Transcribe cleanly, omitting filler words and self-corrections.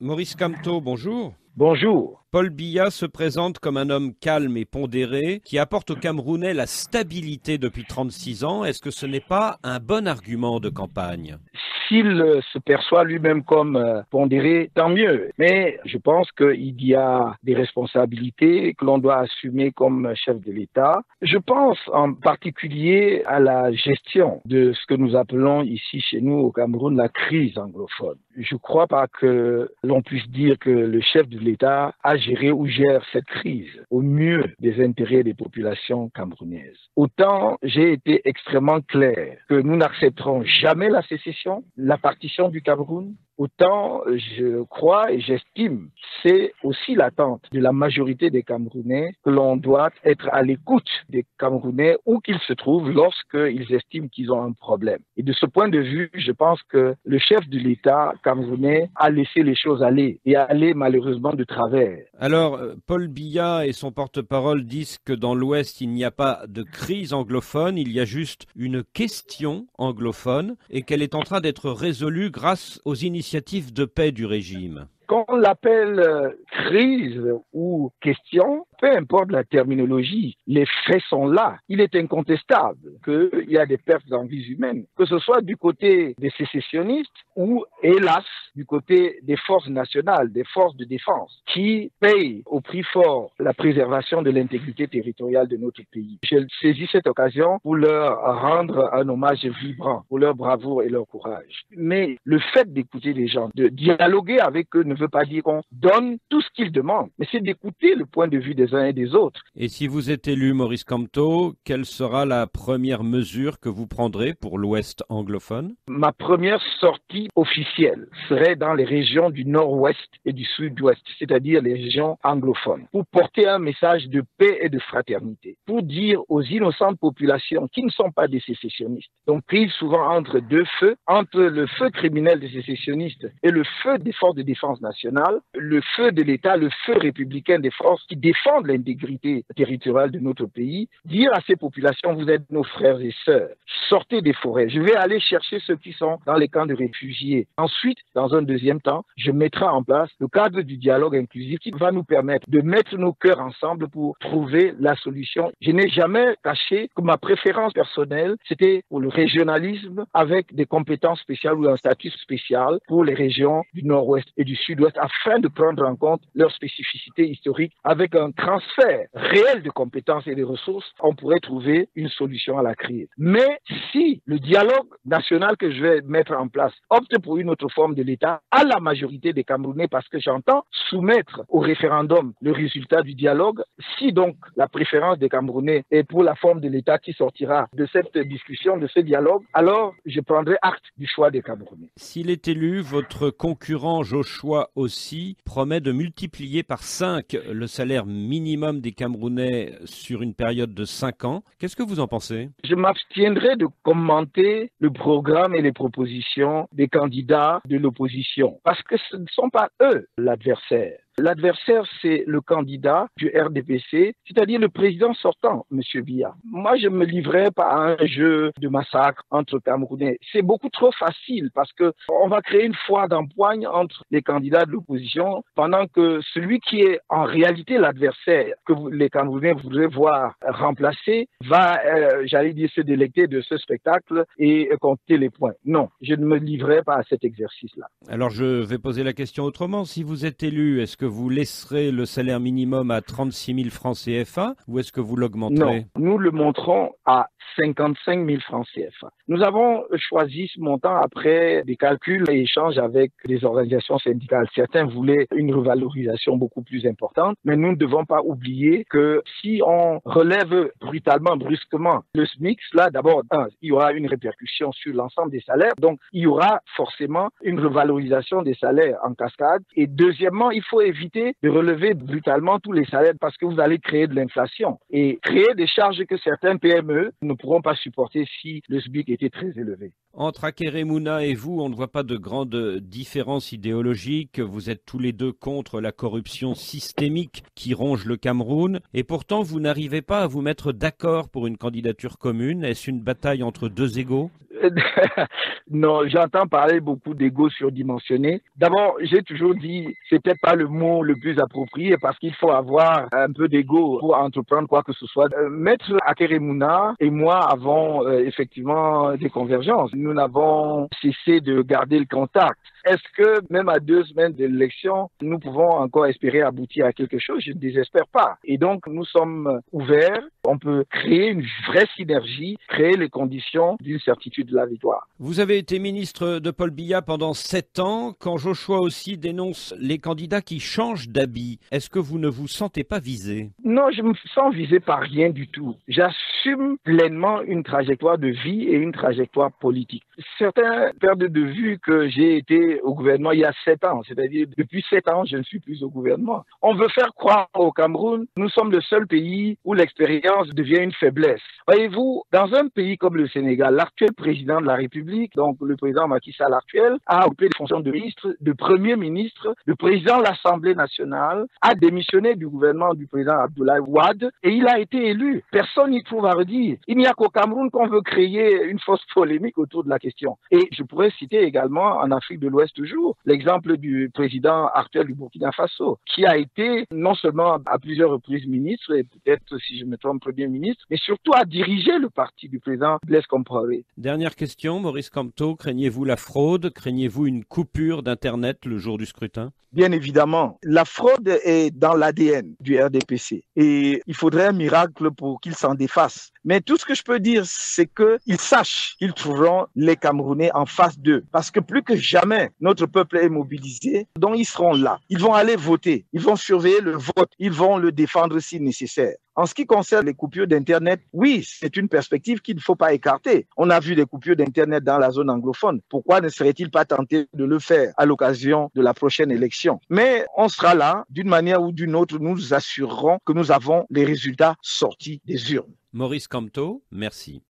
Maurice Kamto, bonjour. Bonjour. Paul Biya se présente comme un homme calme et pondéré qui apporte aux Camerounais la stabilité depuis 36 ans. Est-ce que ce n'est pas un bon argument de campagne? S'il se perçoit lui-même comme pondéré, tant mieux. Mais je pense qu'il y a des responsabilités que l'on doit assumer comme chef de l'État. Je pense en particulier à la gestion de ce que nous appelons ici chez nous au Cameroun la crise anglophone. Je ne crois pas que l'on puisse dire que le chef de l'État a géré ou gère cette crise au mieux des intérêts des populations camerounaises. Autant j'ai été extrêmement clair que nous n'accepterons jamais la sécession, la partition du Cameroun. Autant je crois et j'estime, c'est aussi l'attente de la majorité des Camerounais que l'on doit être à l'écoute des Camerounais où qu'ils se trouvent lorsqu'ils estiment qu'ils ont un problème. Et de ce point de vue, je pense que le chef de l'État camerounais a laissé les choses aller et aller malheureusement de travers. Alors, Paul Biya et son porte-parole disent que dans l'Ouest, il n'y a pas de crise anglophone, il y a juste une question anglophone et qu'elle est en train d'être résolue grâce aux initiatives de paix du régime. Qu'on l'appelle crise ou question, peu importe la terminologie, les faits sont là. Il est incontestable qu'il y a des pertes en vies humaines, que ce soit du côté des sécessionnistes ou, hélas, du côté des forces nationales, des forces de défense, qui payent au prix fort la préservation de l'intégrité territoriale de notre pays. Je saisis cette occasion pour leur rendre un hommage vibrant pour leur bravoure et leur courage. Mais le fait d'écouter les gens, de dialoguer avec eux, ne veut pas dire qu'on donne tout ce qu'ils demandent, mais c'est d'écouter le point de vue des uns et des autres. Et si vous êtes élu, Maurice Kamto, quelle sera la première mesure que vous prendrez pour l'Ouest anglophone? Ma première sortie officielle serait dans les régions du Nord-Ouest et du Sud-Ouest, c'est-à-dire les régions anglophones, pour porter un message de paix et de fraternité, pour dire aux innocentes populations qui ne sont pas des sécessionnistes, donc prises souvent entre deux feux, entre le feu criminel des sécessionnistes et le feu des forces de défense nationale, le feu de l'État, le feu républicain des forces qui défendent l'intégrité territoriale de notre pays, dire à ces populations, vous êtes nos frères et sœurs, sortez des forêts, je vais aller chercher ceux qui sont dans les camps de réfugiés. Ensuite, dans un deuxième temps, je mettrai en place le cadre du dialogue inclusif qui va nous permettre de mettre nos cœurs ensemble pour trouver la solution. Je n'ai jamais caché que ma préférence personnelle, c'était pour le régionalisme avec des compétences spéciales ou un statut spécial pour les régions du Nord-Ouest et du Sud-Ouest afin de prendre en compte leurs spécificités historiques. Avec un transfert réel de compétences et de ressources, on pourrait trouver une solution à la crise. Mais si le dialogue national que je vais mettre en place opte pour une autre forme de l'État à la majorité des Camerounais, parce que j'entends soumettre au référendum le résultat du dialogue, si donc la préférence des Camerounais est pour la forme de l'État qui sortira de cette discussion, de ce dialogue, alors je prendrai acte du choix des Camerounais. S'il est élu, votre concurrent Joshua aussi promet de multiplier par 5 le salaire minimum des Camerounais sur une période de 5 ans. Qu'est-ce que vous en pensez? Je m'abstiendrai de commenter le programme et les propositions des candidats de l'opposition, parce que ce ne sont pas eux l'adversaire. L'adversaire, c'est le candidat du RDPC, c'est-à-dire le président sortant, M. Biya. Moi, je ne me livrerai pas à un jeu de massacre entre Camerounais. C'est beaucoup trop facile parce que on va créer une foire d'empoigne entre les candidats de l'opposition pendant que celui qui est en réalité l'adversaire que les Camerounais voudraient voir remplacer va, j'allais dire, se délecter de ce spectacle et compter les points. Non, je ne me livrerai pas à cet exercice-là. Alors je vais poser la question autrement. Si vous êtes élu, est-ce que vous laisserez le salaire minimum à 36 000 francs CFA ou est-ce que vous l'augmenterez? Non, nous le montrons à 55 000 francs CFA. Nous avons choisi ce montant après des calculs et échanges avec les organisations syndicales. Certains voulaient une revalorisation beaucoup plus importante, mais nous ne devons pas oublier que si on relève brutalement, brusquement le SMIC, là d'abord, il y aura une répercussion sur l'ensemble des salaires, donc il y aura forcément une revalorisation des salaires en cascade. Et deuxièmement, il faut éviter de relever brutalement tous les salaires parce que vous allez créer de l'inflation et créer des charges que certains PME ne pourront pas supporter si le SMIC était très élevé. Entre Akeremouna et vous, on ne voit pas de grande différence idéologique. Vous êtes tous les deux contre la corruption systémique qui ronge le Cameroun. Et pourtant, vous n'arrivez pas à vous mettre d'accord pour une candidature commune. Est-ce une bataille entre deux égos? Non, j'entends parler beaucoup d'ego surdimensionné. D'abord, j'ai toujours dit, c'est peut-être pas le mot le plus approprié parce qu'il faut avoir un peu d'ego pour entreprendre quoi que ce soit. Maître Akeremouna et moi avons effectivement des convergences. Nous n'avons cessé de garder le contact. Est-ce que même à 2 semaines de l'élection, nous pouvons encore espérer aboutir à quelque chose? Je ne désespère pas. Et donc, nous sommes ouverts. On peut créer une vraie synergie, créer les conditions d'une certitude de la victoire. Vous avez été ministre de Paul Biya pendant 7 ans. Quand Joshua aussi dénonce les candidats qui changent d'habit, est-ce que vous ne vous sentez pas visé? Non, je me sens visé par rien du tout. J'assume pleinement une trajectoire de vie et une trajectoire politique. Certains perdent de vue que j'ai été au gouvernement il y a 7 ans. C'est-à-dire, depuis 7 ans, je ne suis plus au gouvernement. On veut faire croire au Cameroun, nous sommes le seul pays où l'expérience devient une faiblesse. Voyez-vous, dans un pays comme le Sénégal, l'actuel président de la République, donc le président Macky Sall actuel, a occupé les fonctions de ministre, de premier ministre, de président de l'Assemblée nationale, a démissionné du gouvernement du président Abdoulaye Wade et il a été élu. Personne n'y trouve à redire. Il n'y a qu'au Cameroun qu'on veut créer une fausse polémique autour de la question. Et je pourrais citer également en Afrique de l'Ouest toujours l'exemple du président actuel du Burkina Faso, qui a été non seulement à plusieurs reprises ministre, et peut-être si je me trompe premier ministre, mais surtout a dirigé le parti du président Blaise Compaoré. Dernière question, Maurice Kamto, craignez-vous la fraude? Craignez-vous une coupure d'Internet le jour du scrutin? Bien évidemment, la fraude est dans l'ADN du RDPC et il faudrait un miracle pour qu'il s'en défasse. Mais tout ce que je peux dire, c'est qu'ils sachent qu'ils trouveront les Camerounais en face d'eux. Parce que plus que jamais, notre peuple est mobilisé, donc ils seront là. Ils vont aller voter, ils vont surveiller le vote, ils vont le défendre si nécessaire. En ce qui concerne les coupures d'Internet, oui, c'est une perspective qu'il ne faut pas écarter. On a vu des coupures d'Internet dans la zone anglophone. Pourquoi ne serait-il pas tenté de le faire à l'occasion de la prochaine élection? Mais on sera là, d'une manière ou d'une autre, nous nous assurerons que nous avons les résultats sortis des urnes. Maurice Kamto, merci.